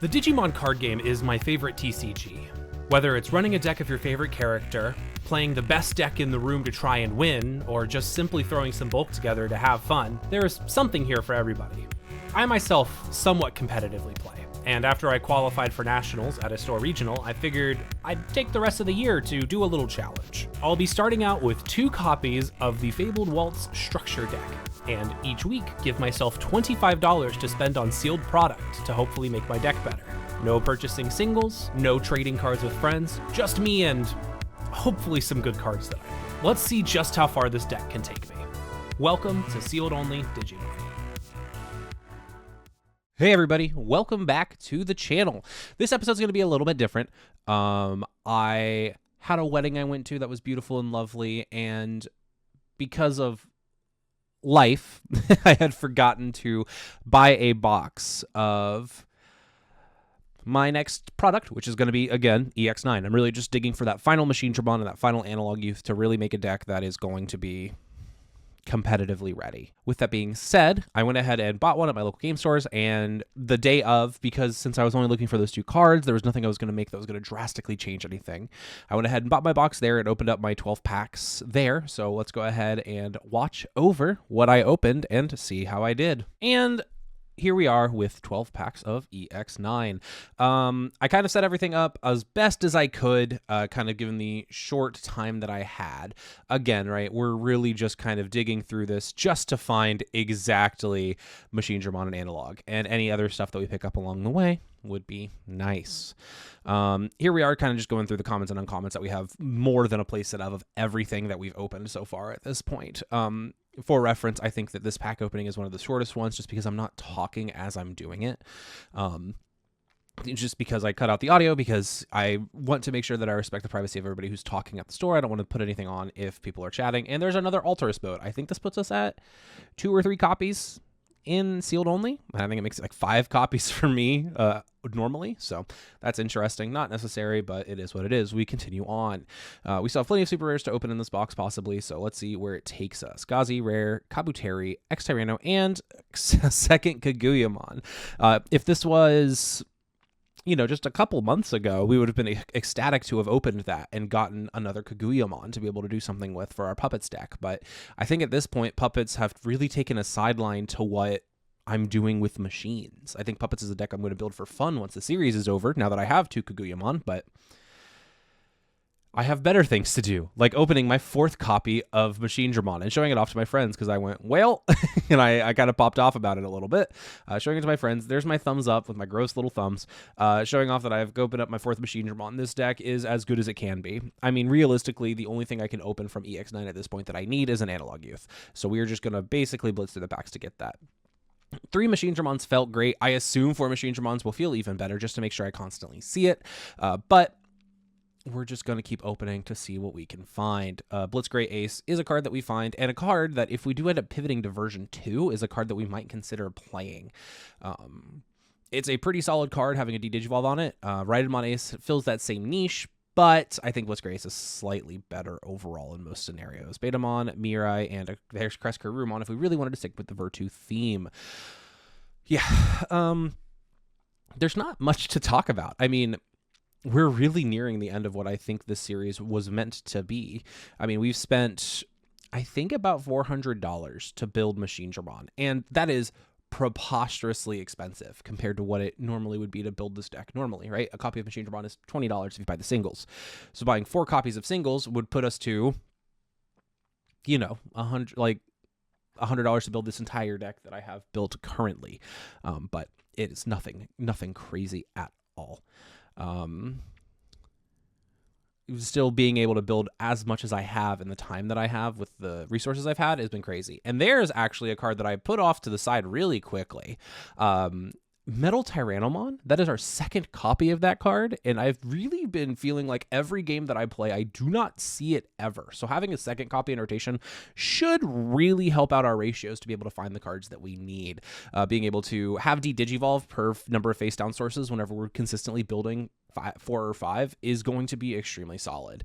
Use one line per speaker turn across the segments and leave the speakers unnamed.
The Digimon card game is my favorite TCG. Whether it's running a deck of your favorite character, playing the best deck in the room to try and win, or just simply throwing some bulk together to have fun, there is something here for everybody. I myself somewhat competitively play, and after I qualified for nationals at a store regional, I figured I'd take the rest of the year to do a little challenge. I'll be starting out with 2 copies of the Fabled Waltz structure deck, and each week give myself $25 to spend on sealed product to hopefully make my deck better. No purchasing singles, no trading cards with friends, just me and hopefully some good cards that I need. Let's see just how far this deck can take me. Welcome to Sealed Only Digimon.
Hey everybody, welcome back to the channel. This episode's going to be a little bit different. I had a wedding I went to that was beautiful and lovely, and because of life, I had forgotten to buy a box of my next product, which is going to be, again, EX9. I'm really just digging for that final Machine Digimon and that final Analog Youth to really make a deck that is going to be competitively ready. With that being said, I went ahead and bought one at my local game stores, and the day of, because since I was only looking for those 2 cards, there was nothing I was going to make that was going to drastically change anything. I went ahead and bought my box there and opened up my 12 packs there. So let's go ahead and watch over what I opened and see how I did. And here we are with 12 packs of EX9. I kind of set everything up as best as I could, kind of given the short time that I had. Again, right, we're really just kind of digging through this just to find exactly Machine Digimon and Analog, and any other stuff that we pick up along the way would be nice. Here we are kind of just going through the comments and uncomments that we have more than a playset of everything that we've opened so far at this point. For reference, I think that this pack opening is one of the shortest ones just because I'm not talking as I'm doing it. Just because I cut out the audio because I want to make sure that I respect the privacy of everybody who's talking at the store. I don't want to put anything on if people are chatting. And there's another Alterous mode. I think this puts us at 2 or 3 copies in sealed only. I think it makes it like 5 copies for me normally, so that's interesting. Not necessary, but it is what it is. We continue on. We still have plenty of super rares to open in this box possibly, so let's see where it takes us. Gazi rare, Kabuteri, X-Tyranno, and a second Kaguyamon. If this was, you know, just a couple months ago, we would have been ecstatic to have opened that and gotten another Kaguyamon to be able to do something with for our Puppets deck. But I think at this point, Puppets have really taken a sideline to what I'm doing with machines. I think Puppets is a deck I'm going to build for fun once the series is over, now that I have 2 Kaguyamon, but I have better things to do, like opening my 4th copy of Machine Digimon and showing it off to my friends because I went, well, and I kind of popped off about it a little bit. Showing it to my friends. There's my thumbs up with my gross little thumbs, showing off that I've opened up my 4th Machine Digimon. This deck is as good as it can be. I mean, realistically, the only thing I can open from EX9 at this point that I need is an Analog Youth. So we are just going to basically blitz through the packs to get that. 3 Machine Digimons felt great. I assume 4 Machine Digimons will feel even better just to make sure I constantly see it. But we're just going to keep opening to see what we can find. Blitzgray Ace is a card that we find, and a card that if we do end up pivoting to version 2 is a card that we might consider playing. It's a pretty solid card having a D-Digivolve on it. Raidamon Ace fills that same niche, but I think Blitzgray Ace is slightly better overall in most scenarios. Betamon, Mirai, and there's Kreskarumon if we really wanted to stick with the Virtu theme. Yeah, there's not much to talk about. I mean, we're really nearing the end of what I think this series was meant to be. I mean, we've spent, I think, about $400 to build Machine Digimon, and that is preposterously expensive compared to what it normally would be to build this deck normally, right? A copy of Machine Digimon is $20 if you buy the singles. So buying 4 copies of singles would put us to, you know, $100 to build this entire deck that I have built currently. But it is nothing crazy at all. Still being able to build as much as I have in the time that I have with the resources I've had has been crazy. And there's actually a card that I put off to the side really quickly. Metal Tyrannomon, that is our 2nd copy of that card, and I've really been feeling like every game that I play, I do not see it ever. So having a 2nd copy in rotation should really help out our ratios to be able to find the cards that we need. Being able to have D-Digivolve per number of face-down sources whenever we're consistently building 4 or 5 is going to be extremely solid.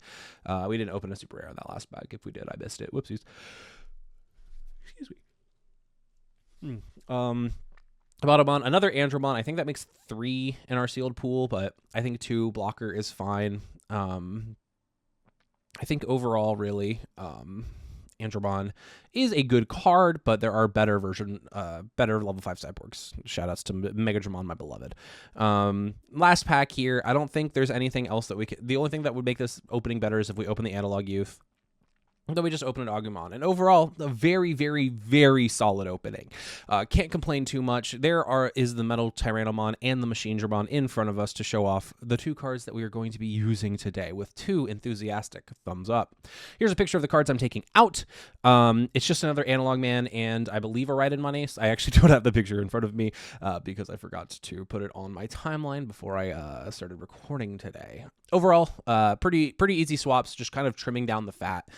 We didn't open a super rare on that last bag. If we did, I missed it. Whoopsies. Excuse me. Bottomon, another Andromon. I think that makes 3 in our sealed pool, but I think 2 blocker is fine. I think overall, really, Andromon is a good card, but there are better better level 5 cyborgs. Shoutouts to Megadramon, my beloved. Last pack here. I don't think there's anything else that we can. The only thing that would make this opening better is if we open the Analog Youth. Then we just open an Agumon. And overall, a very, very, very solid opening. Can't complain too much. Is the Metal Tyrannomon and the Machine Dramon in front of us to show off the 2 cards that we are going to be using today with 2 enthusiastic thumbs up. Here's a picture of the cards I'm taking out. It's just another Analog Man and I believe a Raiden Money. I actually don't have the picture in front of me because I forgot to put it on my timeline before I started recording today. Overall, pretty easy swaps, just kind of trimming down the fat,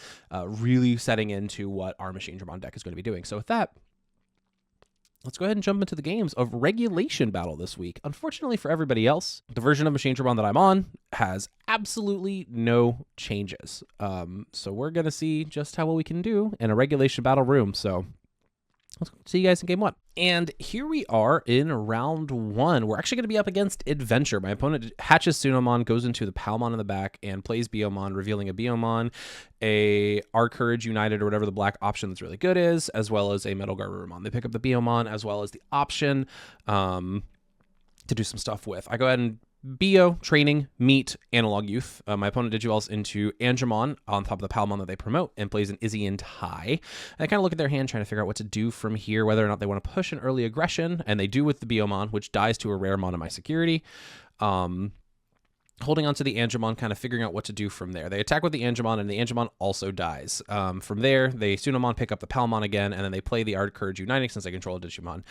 really setting into what our Machine Dramon deck is going to be doing. So with that, let's go ahead and jump into the games of Regulation Battle this week. Unfortunately for everybody else, the version of Machine Dramon that I'm on has absolutely no changes. So we're going to see just how well we can do in a Regulation Battle room. So let's see you guys in game 1. And here we are in round 1. We're actually going to be up against Adventure. My opponent hatches Sunomon, goes into the Palmon in the back, and plays Biomon, revealing a Biomon, a Our Courage United, or whatever the black option that's really good is, as well as a Metal Garurumon. They pick up the Biomon as well as the option to do some stuff with. I go ahead and Bio, Training, Meet, Analog Youth. My opponent Digivolves into Angemon on top of the Palmon that they promote and plays an Izzy and Tai. And I kind of look at their hand trying to figure out what to do from here, whether or not they want to push an early aggression, and they do with the Biomon, which dies to a rare mon in my security. Holding on to the Angemon, kind of figuring out what to do from there. They attack with the Angemon, and the Angemon also dies. From there, they Sunomon pick up the Palmon again, and then they play the Art Courage Uniting since they control a Digimon,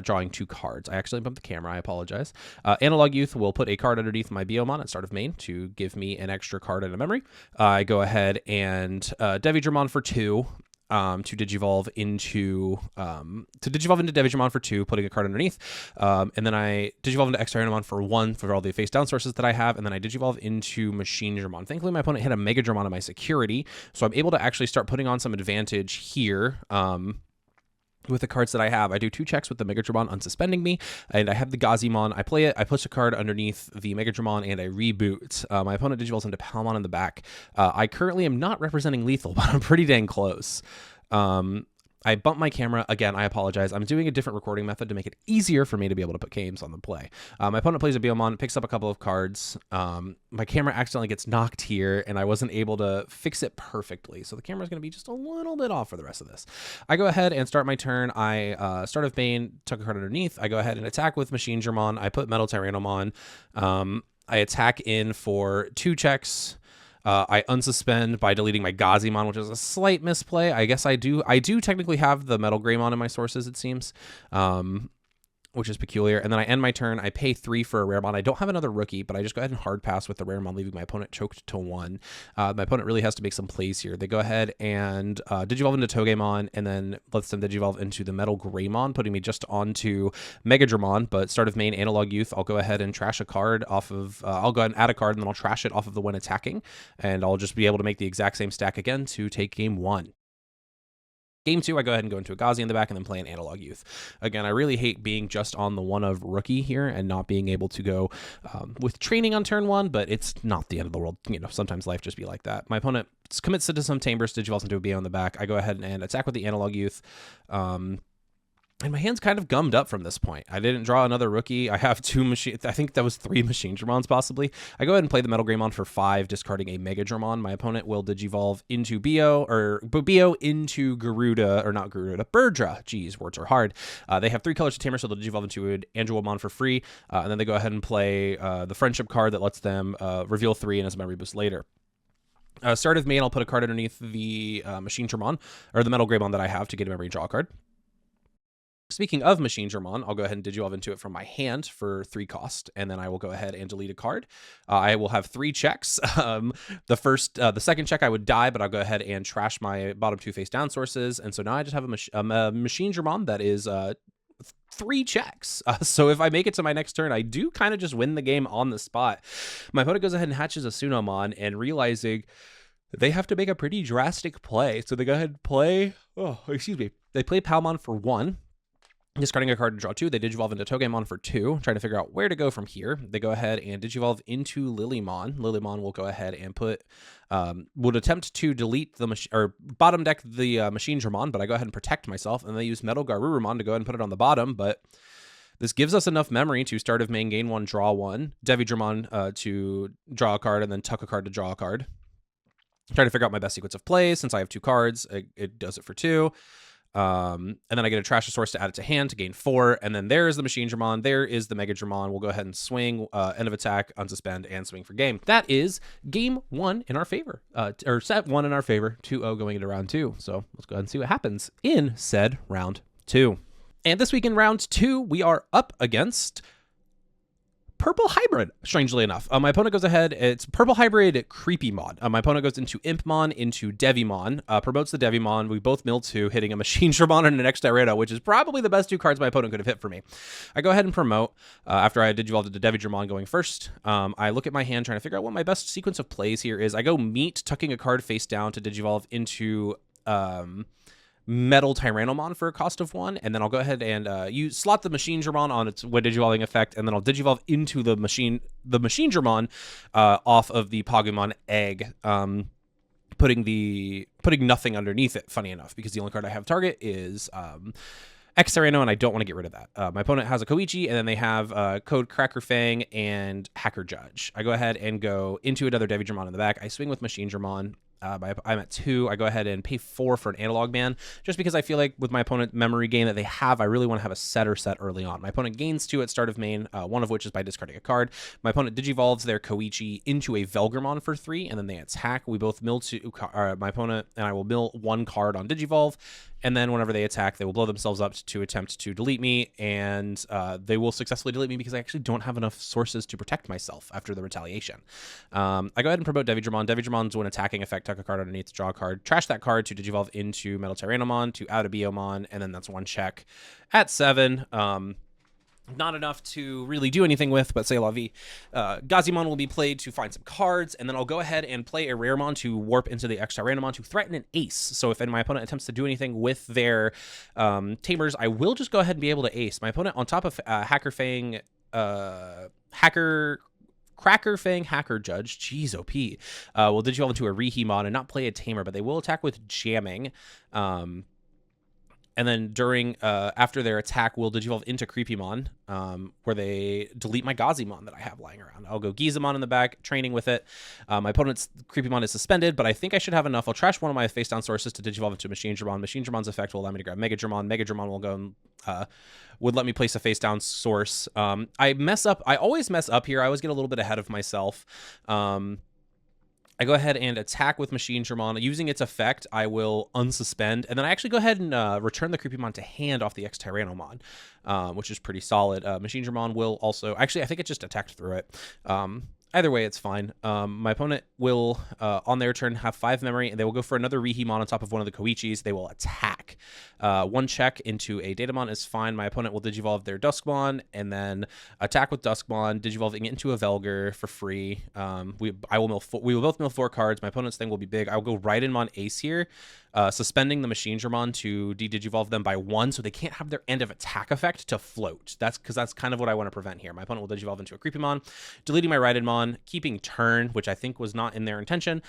drawing 2 cards. I actually bumped the camera, I apologize. Analog Youth will put a card underneath my Biomon at start of main to give me an extra card and a memory. I go ahead and Devidramon for 2. To digivolve into Devigramon for 2, putting a card underneath, and then I digivolve into Extranomon for 1 for all the face down sources that I have, and then I digivolve into Machine Dramon. Thankfully, my opponent hit a Mega Dramon on my security, so I'm able to actually start putting on some advantage here. With the cards that I have, I do 2 checks with the Megadramon unsuspending me, and I have the Gazimon. I play it, I push a card underneath the Megadramon, and I reboot. My opponent digivolves into Palmon in the back. I currently am not representing lethal, but I'm pretty dang close. I bumped my camera. Again, I apologize. I'm doing a different recording method to make it easier for me to be able to put games on the play. My opponent plays a Biomon, picks up a couple of cards. My camera accidentally gets knocked here, and I wasn't able to fix it perfectly. So the camera's going to be just a little bit off for the rest of this. I go ahead and start my turn. I start of Bane, took a card underneath. I go ahead and attack with Machine Dramon. I put Metal Tyrannomon. I attack in for 2 checks. I unsuspend by deleting my Gazimon, which is a slight misplay. I guess I do technically have the Metal Greymon in my sources, it seems, which is peculiar. And then I end my turn. I pay 3 for a Raremon. I don't have another rookie, but I just go ahead and hard pass with the Raremon, leaving my opponent choked to 1. My opponent really has to make some plays here. They go ahead and Digivolve into Togemon, and then lets them Digivolve into the Metal Greymon, putting me just onto Megadramon. But start of main Analog Youth, I'll go ahead and trash a card off of, I'll go ahead and add a card, and then I'll trash it off of the one attacking, and I'll just be able to make the exact same stack again to take game 1. Game 2, I go ahead and go into a Gazi in the back and then play an Analog Youth. Again, I really hate being just on the one of Rookie here and not being able to go with Training on turn 1, but it's not the end of the world. You know, sometimes life just be like that. My opponent commits to some Timbers, Digivolves into a BO in the back. I go ahead and attack with the Analog Youth. And my hand's kind of gummed up from this point. I didn't draw another rookie. I have 2 machine. I think that was 3 Machine Dramons possibly. I go ahead and play the Metal Greymon for 5, discarding a Mega Dramon. My opponent will Digivolve into Bio into Garuda, or not Garuda, Birdra. Geez, words are hard. They have 3 colors to Tamer, so they'll Digivolve into an Angelomon for free. And then they go ahead and play the Friendship card that lets them reveal 3 and as a memory boost later. Start of main, I'll put a card underneath the Machine Dramon, or the Metal Greymon that I have to get a memory and draw a card. Speaking of Machine Dramon, I'll go ahead and Digivolve into it from my hand for 3 cost, and then I will go ahead and delete a card. I will have 3 checks. The second check I would die, but I'll go ahead and trash my bottom 2 face down sources, and so now I just have a Machine Dramon that is 3 checks. So if I make it to my next turn, I do kind of just win the game on the spot. My opponent goes ahead and hatches a Sunomon, and realizing they have to make a pretty drastic play, so they go ahead and play. They play Palmon for 1. Discarding a card to draw 2, they Digivolve into Togemon for 2, trying to figure out where to go from here. They go ahead and Digivolve into Lilymon. Lilymon will go ahead and would attempt to delete or bottom deck the Machine Dramon, but I go ahead and protect myself, and they use Metal Garurumon to go ahead and put it on the bottom, but this gives us enough memory to start of main, gain 1, draw 1, Devi Dramon to draw a card, and then tuck a card to draw a card. Trying to figure out my best sequence of plays. Since I have 2 cards, it does it for 2. And then I get a Trash Source to add it to hand to gain 4. And then there's the Machine Dramon. There is the Mega Dramon. We'll go ahead and swing, end of attack, unsuspend, and swing for game. That is game 1 in our favor, or set 1 in our favor, 2-0 going into round 2. So let's go ahead and see what happens in said round 2. And this week in round 2, we are up against Purple Hybrid, strangely enough. My opponent goes ahead. It's Purple Hybrid Creepymon. My opponent goes into Impmon, into Devimon, promotes the Devimon. We both mill 2, hitting a Machine Dramon and an X-Tyrano, which is probably the best 2 cards my opponent could have hit for me. I go ahead and promote after I Digivolved into Devimon going first. I look at my hand trying to figure out what my best sequence of plays here is. I go Meat, tucking a card face down to Digivolve into Metal Tyrannomon for a cost of 1, and then I'll go ahead and you slot the Machine Dramon on its when Digivolving effect, and then I'll Digivolve into the Machine Dramon off of the Pokemon Egg, putting nothing underneath it, funny enough, because the only card I have target is X-Tyrano, and I don't want to get rid of that. My opponent has a Koichi, and then they have Code Cracker Fang and Hacker Judge. I go ahead and go into another Devi Dramon in the back. I swing with Machine Dramon. I'm at 2. I go ahead and pay 4 for an Analog Man, just because I feel like with my opponent memory gain that they have, I really want to have a setter set early on. My opponent gains 2 at start of main, one of which is by discarding a card. My opponent Digivolves their Koichi into a Velgramon for 3, and then they attack. We both mill 2, my opponent and I will mill 1 card on Digivolve, and then whenever they attack, they will blow themselves up to attempt to delete me, and they will successfully delete me because I actually don't have enough sources to protect myself after the retaliation. I go ahead and promote Devi Dramon. Devi Dramon's when attacking effect, tuck a card underneath to draw a card, trash that card to Digivolve into Metal Tyrannomon, to out a Biomon, and then that's 1 check at 7. Not enough to really do anything with, but say la vie. Gazimon will be played to find some cards, and then I'll go ahead and play a Raremon to warp into the X-Tyrannomon to threaten an ace. So if my opponent attempts to do anything with their Tamers, I will just go ahead and be able to ace. My opponent, on top of Cracker Fang, Hacker Judge, jeez, OP, will Digivolve into a Rihimon and not play a Tamer, but they will attack with Jamming. And then during, after their attack, we'll Digivolve into Creepymon, where they delete my Gazimon that I have lying around. I'll go Gizamon in the back, training with it. My opponent's Creepymon is suspended, but I think I should have enough. I'll trash one of my face-down sources to Digivolve into Machine Dramon. Machine Dramon's effect will allow me to grab Mega Dramon. Mega Dramon will go and, would let me place a face-down source. I mess up. I always mess up here. I always get a little bit ahead of myself. I go ahead and attack with Machine Dramon. Using its effect, I will unsuspend, and then I actually go ahead and return the Creepymon to hand off the X-Tyrannomon, which is pretty solid. Machine Dramon will also... Actually, I think it just attacked through it. Either way, it's fine. My opponent will, on their turn, have 5 memory, and they will go for another Rihimon on top of one of the Koichis. They will attack. 1 check into a Datamon is fine. My opponent will Digivolve their Duskmon, and then attack with Duskmon, Digivolving it into a Velgar for free. We will both mill 4 cards. My opponent's thing will be big. I will go Raidenmon Ace here, suspending the Machine Dramon to de-Digivolve them by 1, so they can't have their end of attack effect to float. That's because that's kind of what I want to prevent here. My opponent will Digivolve into a Creepymon, deleting my Raidenmon, keeping turn, which I think was not in their intention.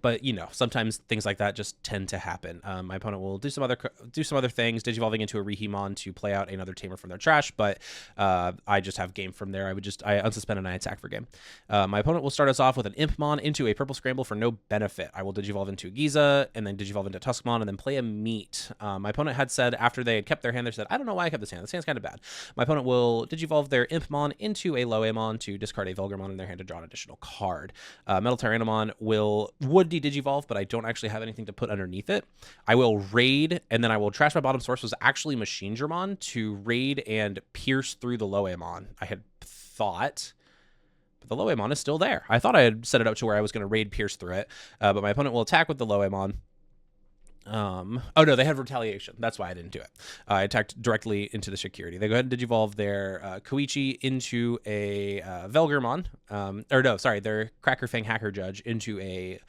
But you know, sometimes things like that just tend to happen. My opponent will do some other things, Digivolving into a Rihimon to play out another Tamer from their trash. But I just have game from there. I unsuspend and I attack for game. My opponent will start us off with an Impmon into a Purple Scramble for no benefit. I will Digivolve into a Giza and then Digivolve into Tuskmon and then play a Meat. My opponent had said after they had kept their hand, they said, I don't know why I kept this hand. This hand's kind of bad. My opponent will Digivolve their Impmon into a Loemon to discard a Velgarmon in their hand to draw an additional card. Metal Tyrannomon would de-Digivolve, but I don't actually have anything to put underneath it. I will raid, and then I will trash my bottom source, was actually Machine Dramon, to raid and pierce through the Loemon. I had thought, but the Loemon is still there. I thought I had set it up to where I was going to raid pierce through it, but my opponent will attack with the Loemon. Oh no, they have retaliation. That's why I didn't do it. I attacked directly into the security. They go ahead and Digivolve their Koichi into a Velgarmon. Their Cracker Fang Hacker Judge into a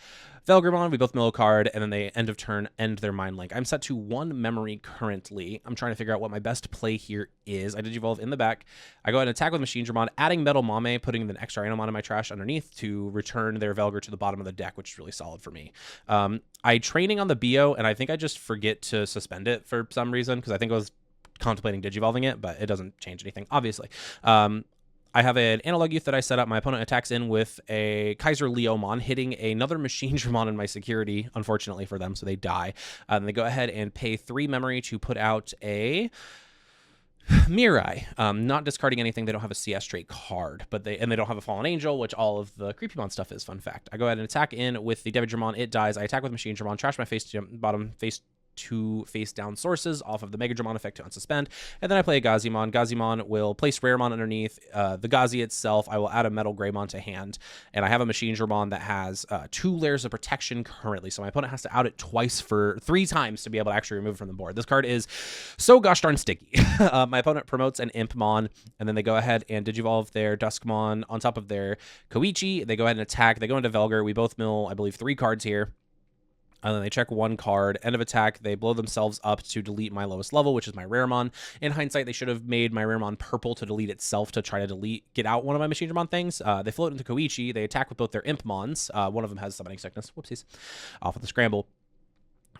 Velgrimon, we both mill a card, and then they end of turn end their Mind Link. I'm set to 1 memory currently. I'm trying to figure out what my best play here is. I Digivolve in the back. I go ahead and attack with Machine Dramon, adding Metal Mame, putting an extra Animon in my trash underneath to return their Velgar to the bottom of the deck, which is really solid for me. I training on the Bio, and I think I just forget to suspend it for some reason, because I think I was contemplating Digivolving it, but it doesn't change anything, obviously. I have an Analog Youth that I set up. My opponent attacks in with a Kaiser Leomon, hitting another Machine Dramon in my security, unfortunately for them, so they die. And they go ahead and pay 3 memory to put out a Mirai. Not discarding anything. They don't have a CS trait card, but they don't have a Fallen Angel, which all of the Creepymon stuff is. Fun fact. I go ahead and attack in with the Devigramon. It dies. I attack with Machine Dramon, trash my bottom face 2 face down sources off of the Mega Dramon effect to unsuspend, and then I play a Gazimon. Gazimon will place Raremon underneath the Gazi itself. I will add a Metal Greymon to hand, and I have a Machine Dramon that has 2 layers of protection currently, so my opponent has to out it twice for 3 times to be able to actually remove it from the board. This card is so gosh darn sticky. My opponent promotes an Impmon, and then they go ahead and Digivolve their Duskmon on top of their Koichi. They go ahead and attack. They go into Velgar. We both mill, I believe, 3 cards here. And then they check 1 card. End of attack, they blow themselves up to delete my lowest level, which is my Raremon. In hindsight, they should have made my Raremon purple to delete itself to try to get out one of my Machine Dramon things. They float into Koichi. They attack with both their Impmons. One of them has Summoning Sickness. Whoopsies. Off with the scramble.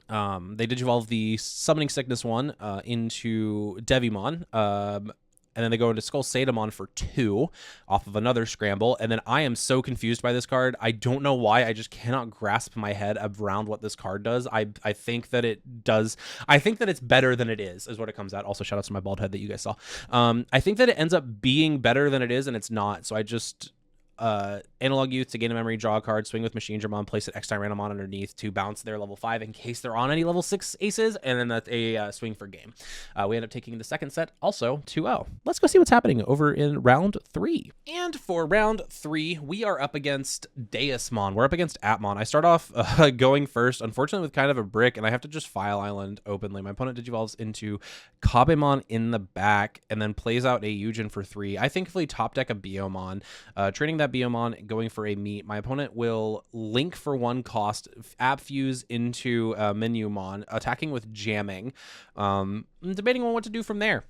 They Digivolve the Summoning Sickness one into Devimon. And then they go into Skull Sadamon for 2 off of another scramble. And then I am so confused by this card. I don't know why. I just cannot grasp my head around what this card does. I think that it does. I think that it's better than it is what it comes out. Also, shout out to my bald head that you guys saw. I think that it ends up being better than it is, and it's not. So I just... Analog Youth to gain a memory, draw a card, swing with Machine Dramon, place an X-Time Randomon underneath to bounce their level 5 in case they're on any level 6 aces, and then that's a swing for game. We end up taking the second set also 2-0. Let's go see what's happening over in round 3. And for round 3, we are up against Deusmon. We're up against Atmon. I start off going first, unfortunately with kind of a brick, and I have to just File Island openly. My opponent Digivolves into Kabemon in the back, and then plays out a Yujin for 3. I thankfully top deck a Biomon, trading that Biomon, going for a meet. My opponent will link for 1 cost, app fuse into Menumon, attacking with jamming. I'm debating on what to do from there.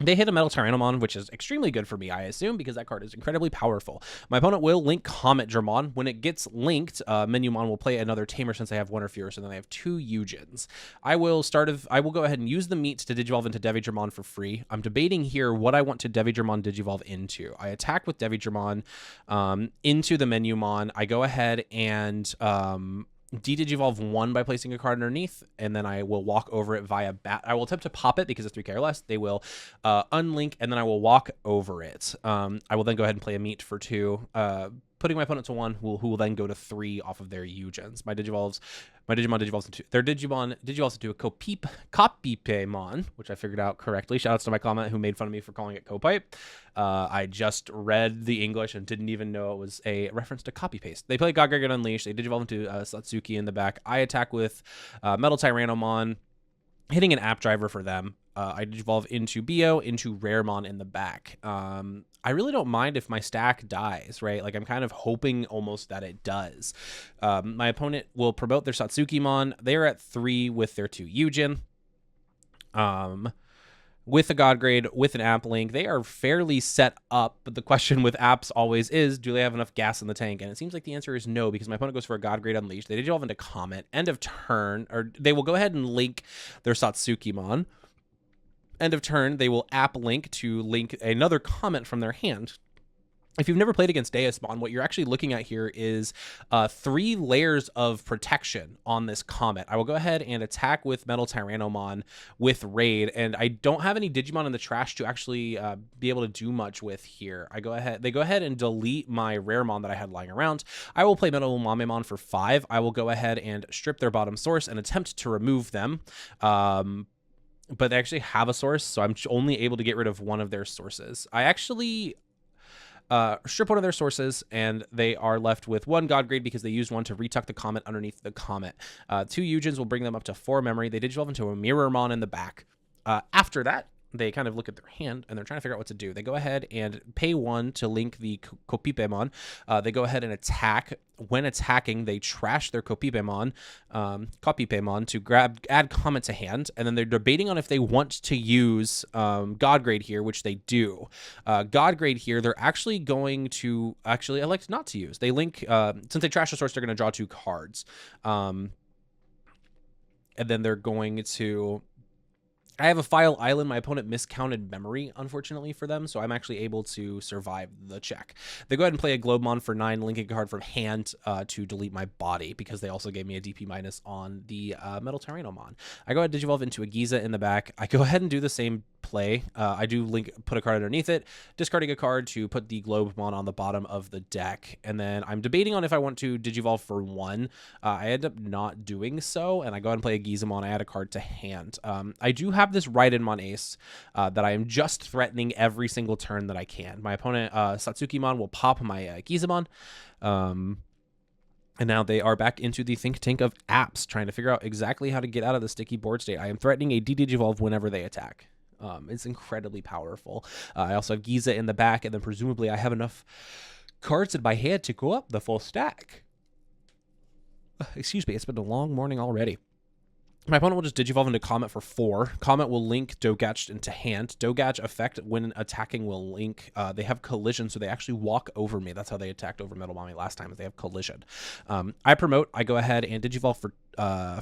They hit a Metal Tyrannomon, which is extremely good for me, I assume, because that card is incredibly powerful. My opponent will link Comet Dramon. When it gets linked, Menumon will play another Tamer since they have 1 or fewer, so then they have 2 Yujins. I will go ahead and use the meat to Digivolve into Devigramon for free. I'm debating here what I want to Devigramon Digivolve into. I attack with Devigramon into the Menumon. I go ahead and... de-Digivolve 1 by placing a card underneath, and then I will walk over it via bat. I will attempt to pop it because it's 3K or less. They will unlink, and then I will walk over it. I will then go ahead and play a meat for 2, putting my opponent to 1, who will then go to 3 off of their Yujins. My Digimon Digivolves into their Digimon Digivolves into a Copipemon, which I figured out correctly. Shoutouts to my comment who made fun of me for calling it Copipe. I just read the English and didn't even know it was a reference to copy paste. They play Godgrigan Unleashed. They Digivolve into Satsuki in the back. I attack with Metal Tyrannomon, hitting an app driver for them. I Digivolve into Bio, into Raremon in the back. I really don't mind if my stack dies, right? Like, I'm kind of hoping almost that it does. My opponent will promote their Satsukimon. They're at 3 with their 2 Yujin. With a God Grade, with an app link, they are fairly set up, but the question with apps always is, do they have enough gas in the tank? And it seems like the answer is no, because my opponent goes for a God Grade Unleashed. They Digivolve into Comet. End of turn, or they will go ahead and link their Satsukimon. End of turn, they will app link to link another Comet from their hand. If you've never played against Deusmon, what you're actually looking at here is 3 layers of protection on this Comet. I will go ahead and attack with Metal Tyrannomon with Raid, and I don't have any Digimon in the trash to actually be able to do much with here. They go ahead and delete my Raremon that I had lying around. I will play Metal Mamemon for 5. I will go ahead and strip their bottom source and attempt to remove them. But they actually have a source, so I'm only able to get rid of 1 of their sources. I actually strip 1 of their sources, and they are left with 1 God Grade because they used 1 to retuck the Comet underneath the Comet. 2 Yujins will bring them up to 4 memory. They Digivolve into a Mirrormon in the back. After that, they kind of look at their hand and they're trying to figure out what to do. They go ahead and pay 1 to link the Kopipemon. They go ahead and attack. When attacking, they trash their Kopipemon to add comment to hand, and then they're debating on if they want to use God Grade here, which they do. God Grade here, they're actually going to elect not to use. They link, since they trash the source, they're going to draw 2 cards. And then they're going to... I have a File Island. My opponent miscounted memory, unfortunately for them, so I'm actually able to survive the check. They go ahead and play a Globemon for 9, linking a card from hand to delete my body, because they also gave me a DP minus on the Metal Tyrannomon. I go ahead and Digivolve into a Giza in the back. I go ahead and do the same play. I do put a card underneath it, discarding a card to put the Globemon on the bottom of the deck, and then I'm debating on if I want to Digivolve for 1. I end up not doing so, and I go ahead and play a Gizamon. I add a card to hand. I do have this Raidenmon Ace that I am just threatening every single turn that I can. My opponent, Satsukimon, will pop my Gizamon. And now they are back into the think tank of apps, trying to figure out exactly how to get out of the sticky board state. I am threatening a D-Digivolve whenever they attack. It's incredibly powerful. I also have Giza in the back, and then presumably I have enough cards in my hand to go up the full stack. Excuse me, it's been a long morning already. My opponent will just Digivolve into Comet for 4. Comet will link Dogach into hand. Dogach effect when attacking will link. They have collision, so they actually walk over me. That's how they attacked over Metal Mommy last time, is they have collision. I promote. I go ahead and Digivolve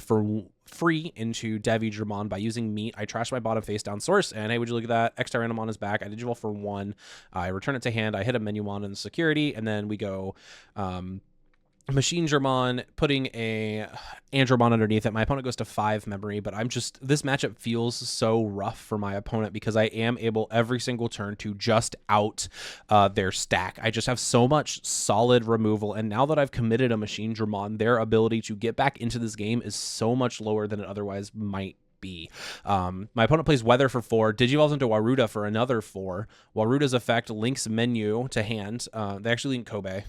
for free into Digimon by using Meat. I trash my bottom face down source, and hey, would you look at that? X-Tyrannomon is back. I Digivolve for 1. I return it to hand. I hit a Menumon in security, and then we go... Machine Germon, putting a Andromon underneath it. My opponent goes to 5 memory, but this matchup feels so rough for my opponent because I am able every single turn to just out their stack. I just have so much solid removal, and now that I've committed a Machine Germon, their ability to get back into this game is so much lower than it otherwise might be. My opponent plays Weather for 4, Digivolves into Waruda for another 4. Waruda's effect links Menu to hand. They actually link Kobe,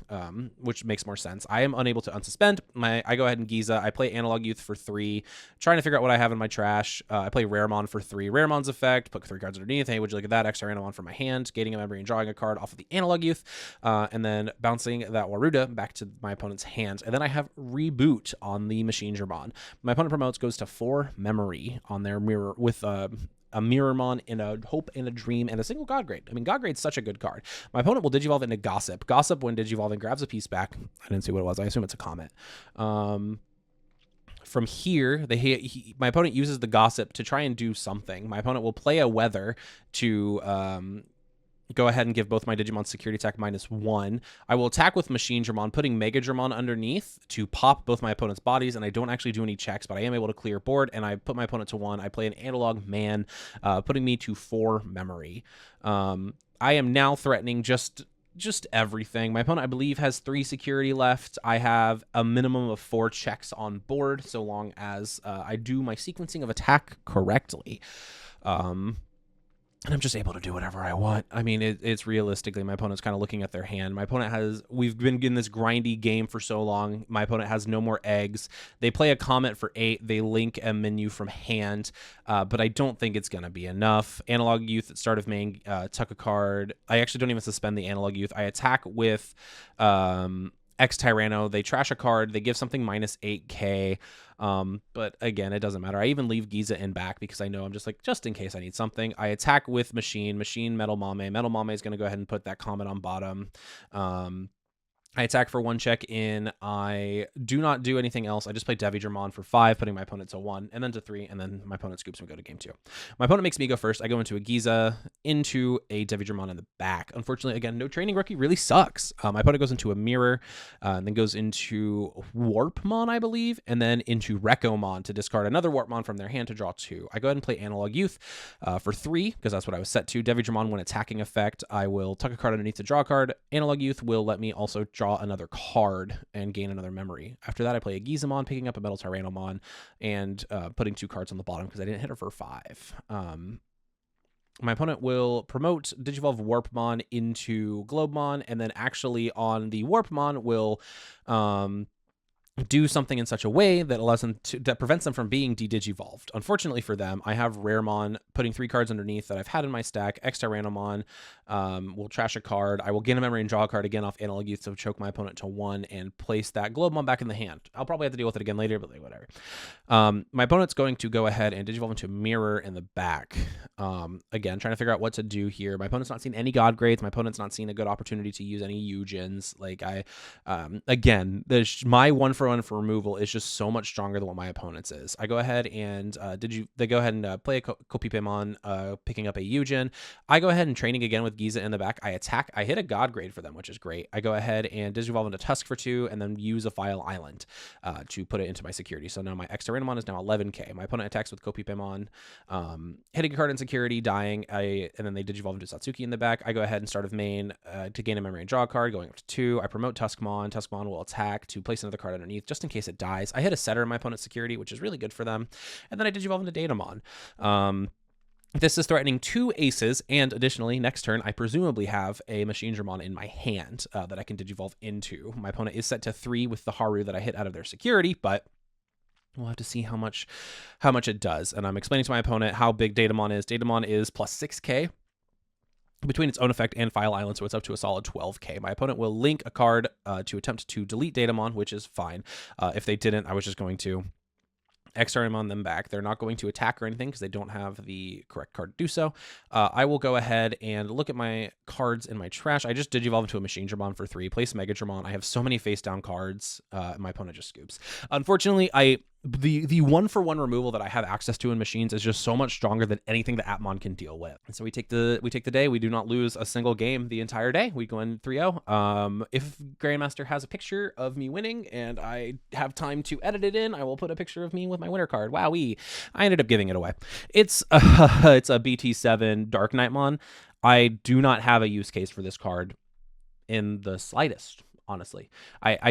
which makes more sense. I am unable to unsuspend. I go ahead and Giza. I play Analog Youth for 3, trying to figure out what I have in my trash. I play Raremon for 3. Raremon's effect, put 3 cards underneath. Hey, would you look at that? X-Tyrannomon for my hand, gating a memory and drawing a card off of the Analog Youth, and then bouncing that Waruda back to my opponent's hand. And then I have Reboot on the Machine Germon. My opponent promotes, goes to 4 memory on their mirror with a Mirrormon in a Hope and a Dream and a single God Grade. I mean, God Grade's such a good card. My opponent will Digivolve into Gossip. Gossip, when Digivolving, grabs a piece back. I didn't see what it was. I assume it's a Comet. From here, my opponent uses the Gossip to try and do something. My opponent will play a Weather to go ahead and give both my Digimon security attack -1. I will attack with Machine Germon, putting Mega Germon underneath to pop both my opponent's bodies, and I don't actually do any checks, but I am able to clear board, and I put my opponent to 1. I play an Analog Man, putting me to 4 memory. I am now threatening just everything. My opponent, I believe, has 3 security left. I have a minimum of 4 checks on board, so long as I do my sequencing of attack correctly. And I'm just able to do whatever I want. I mean, it's realistically, my opponent's kind of looking at their hand. My opponent we've been in this grindy game for so long. My opponent has no more eggs. They play a Comet for 8. They link a Menu from hand, but I don't think it's going to be enough. Analog Youth at start of main, tuck a card. I actually don't even suspend the Analog Youth. I attack with X-Tyranno. They trash a card. They give something -8k. But again, it doesn't matter. I even leave Giza in back because I know I'm just in case I need something. I attack with Machine, Metal Mame. Metal Mame is going to go ahead and put that Comet on bottom. I attack for 1 check in. I do not do anything else. I just play Digimon for 5, putting my opponent to 1, and then to 3, and then my opponent scoops and we go to game 2. My opponent makes me go first. I go into a Giza, into a Digimon in the back. Unfortunately, again, no training rookie really sucks. My opponent goes into a Mirror, and then goes into Warpmon, I believe, and then into Recomon to discard another Warpmon from their hand to draw 2. I go ahead and play Analog Youth for 3, because that's what I was set to. Digimon, when attacking effect, I will tuck a card underneath to draw a card. Analog Youth will let me also draw another card and gain another memory. After that, I play a Gizamon, picking up a Metal Tyrannomon, and putting 2 cards on the bottom because I didn't hit her for 5. My opponent will promote Digivolve Warpmon into Globemon, and then actually on the Warpmon will do something in such a way that allows them to, that prevents them from being de-digivolved. Unfortunately for them, I have Raremon putting 3 cards underneath that I've had in my stack. X-Tyrannomon will trash a card. I will gain a memory and draw a card again off analog use to choke my opponent to 1 and place that Globemon back in the hand. I'll probably have to deal with it again later, but like, whatever. My opponent's going to go ahead and digivolve into Mirror in the back. Again, trying to figure out what to do here. My opponent's not seen any God Grades. My opponent's not seen a good opportunity to use any Eugens. Like again, my 1-for-1 for removal is just so much stronger than what my opponent's is. I go ahead and they go ahead and play a Kopipemon, picking up a Eugen. I go ahead and training again with Giza in the back. I attack. I hit a God Grade for them, which is great. I go ahead and Digivolve into Tusk for 2, and then use a File Island to put it into my security. So now my X-Tyrannomon is now 11k. My opponent attacks with Kopipemon, hitting a card in security, dying. And then they Digivolve into Satsuki in the back. I go ahead and start of main to gain a memory and draw a card, going up to 2. I promote Tuskmon. Tuskmon will attack to place another card underneath, just in case it dies. I hit a Setter in my opponent's security, which is really good for them. And then I Digivolve into Datamon. This is threatening 2 aces, and additionally, next turn, I presumably have a Machinedramon in my hand that I can Digivolve into. My opponent is set to 3 with the Haru that I hit out of their security, but we'll have to see how much it does. And I'm explaining to my opponent how big Datamon is. Datamon is plus 6k. Between its own effect and File Island, so it's up to a solid 12k. My opponent will link a card to attempt to delete Datamon, which is fine. If they didn't, I was just going to X-Tyrannomon them back. They're not going to attack or anything because they don't have the correct card to do so. I will go ahead and look at my cards in my trash. I just Digivolve into a Machinedramon for 3, place Megadramon. I have so many face-down cards. My opponent just scoops. Unfortunately, the 1-for-1 removal that I have access to in machines is just so much stronger than anything that Atmon can deal with. And so we take the day. We do not lose a single game the entire day. We go in 3-0. If Grandmaster has a picture of me winning and I have time to edit it in, I will put a picture of me with my winner card. Wowee. I ended up giving it away. It's a BT7 Dark Knightmon. I do not have a use case for this card in the slightest. Honestly,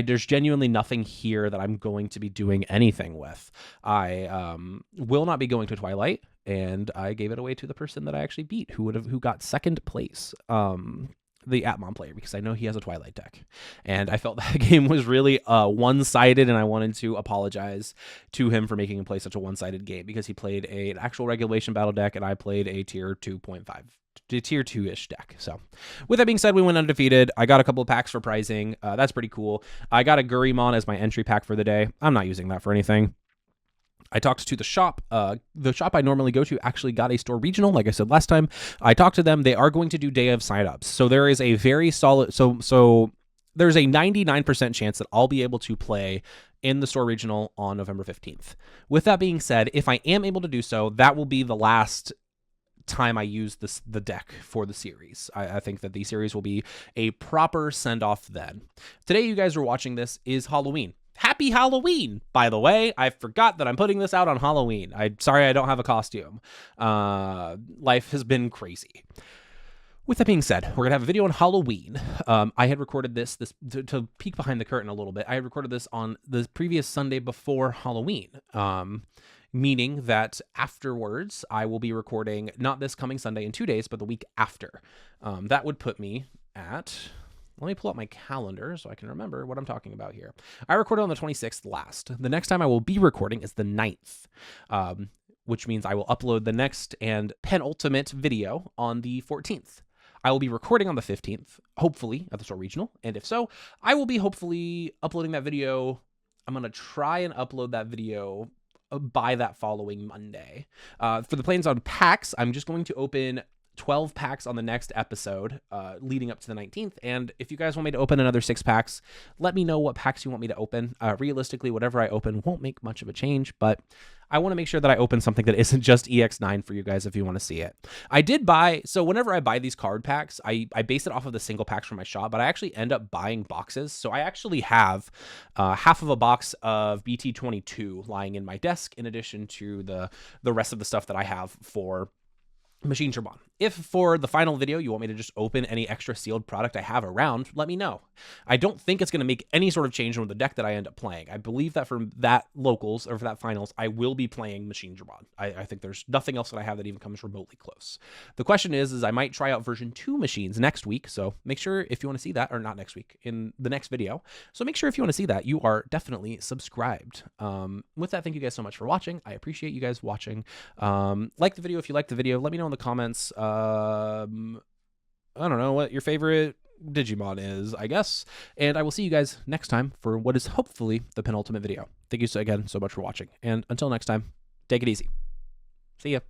there's genuinely nothing here that I'm going to be doing anything with. I will not be going to Twilight, and I gave it away to the person that I actually beat, who got second place. The Atmon player, because I know he has a Twilight deck, and I felt that game was really one-sided, and I wanted to apologize to him for making him play such a one-sided game, because he played an actual regulation battle deck, and I played a tier 2.5. Tier 2-ish deck. So with that being said, we went undefeated. I got a couple of packs for prizing. That's pretty cool. I got a Gurimon as my entry pack for the day. I'm not using that for anything. I talked to the shop. The shop I normally go to actually got a store regional. Like I said last time, I talked to them. They are going to do day of signups. So there is a very solid, so there's a 99% chance that I'll be able to play in the store regional on November 15th. With that being said, if I am able to do so, that will be the last time I use the deck for the series. I think that the series will be a proper send-off then. Today, you guys are watching this, is Halloween. Happy Halloween, by the way. I forgot that I'm putting this out on Halloween. Sorry I don't have a costume. Life has been crazy. With that being said, we're going to have a video on Halloween. I had recorded this to peek behind the curtain a little bit. I had recorded this on the previous Sunday before Halloween. Meaning that afterwards, I will be recording not this coming Sunday in 2 days, but the week after. That would put me at... Let me pull up my calendar so I can remember what I'm talking about here. I recorded on the 26th last. The next time I will be recording is the 9th, which means I will upload the next and penultimate video on the 14th. I will be recording on the 15th, hopefully, at the store regional. And if so, I will be hopefully uploading that video. I'm going to try and upload that video by that following Monday. For the plans on packs, I'm just going to open 12 packs on the next episode leading up to the 19th. And if you guys want me to open another 6 packs, let me know what packs you want me to open. Realistically, whatever I open won't make much of a change, but I want to make sure that I open something that isn't just EX9 for you guys if you want to see it. I did buy, so whenever I buy these card packs, I base it off of the single packs from my shop, but I actually end up buying boxes. So I actually have half of a box of BT22 lying in my desk in addition to the rest of the stuff that I have for Machinedramon. If for the final video you want me to just open any extra sealed product I have around, let me know. I don't think it's going to make any sort of change on the deck that I end up playing. I believe that for that locals, or for that finals, I will be playing Machine Dramon. I think there's nothing else that I have that even comes remotely close. The question is I might try out version 2 machines next week, so make sure if you want to see that, or not next week, in the next video. So make sure if you want to see that, you are definitely subscribed. With that, thank you guys so much for watching. I appreciate you guys watching. Like the video if you like the video. Let me know in the comments. I don't know what your favorite Digimon is, I guess. And I will see you guys next time for what is hopefully the penultimate video. Thank you again so much for watching. And until next time, take it easy. See ya.